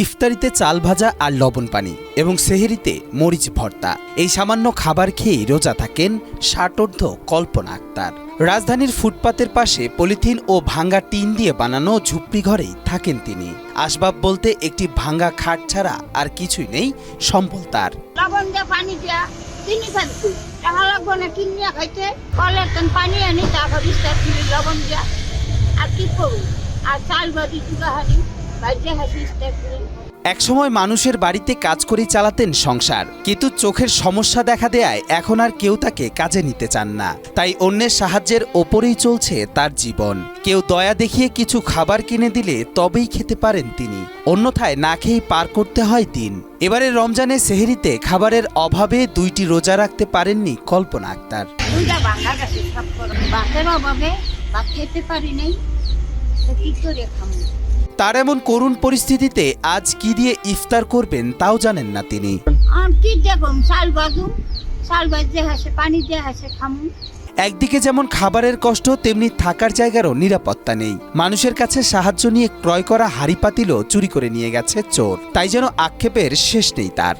ইফতারিতে চাল ভাজা আর লবণ পানি এবং সেহরিতে মরিচ ভর্তা, এই সামান্য খাবার খেয়েই রোজা থাকেন ৬০ কল্পনা আক্তার। রাজধানীর ফুটপাতের পাশে পলিথিন ও ভাঙ্গা টিন দিয়ে বানানো ঝুপড়ি ঘরেই থাকেন তিনি। আসবাব বলতে একটি ভাঙ্গা খাট ছাড়া আর কিছুই নেই সম্বল তার। লবণ দিয়ে পানি দিয়া চিনি ফেলছি, টাকা লাগবো না কিনিয়া খাইতে, কলের পানি আনি তারপর লবণ দিয়া আর কি করবো, আর চাল ভাজি চুলাহানি ভাজে হাসি একসময় মানুষের বাড়িতে কাজ করে চালাতেন সংসার, কিন্তু চোখের সমস্যা দেখা দেয়ায় এখন আর কেউ তাকে কাজে নিতে চান না। তাই অন্যের সাহায্যের ওপরেই চলছে তার জীবন। কেউ দয়া দেখিয়ে কিছু খাবার কিনে দিলে তবেই খেতে পারেন তিনি, অন্যথায় না খেয়েই পার করতে হয় দিন। এবারে রমজানে সেহরিতে খাবারের অভাবে ২টি রোজা রাখতে পারেননি কল্পনা আক্তার। খেতে পারি নাই, কি করে খাবো। তার এমন করুণ পরিস্থিতিতে আজ কি দিয়ে ইফতার করবেন তাও জানেন না তিনি। কি দেখুন, চাল ভাজে হাসে পানি দিয়ে হাসে খামু। একদিকে যেমন খাবারের কষ্ট, তেমনি থাকার জায়গারও নিরাপত্তা নেই। মানুষের কাছে সাহায্য নিয়ে ক্রয় করা হাঁড়ি পাতিলও চুরি করে নিয়ে গেছে চোর। তাই যেন আক্ষেপের শেষ নেই তার।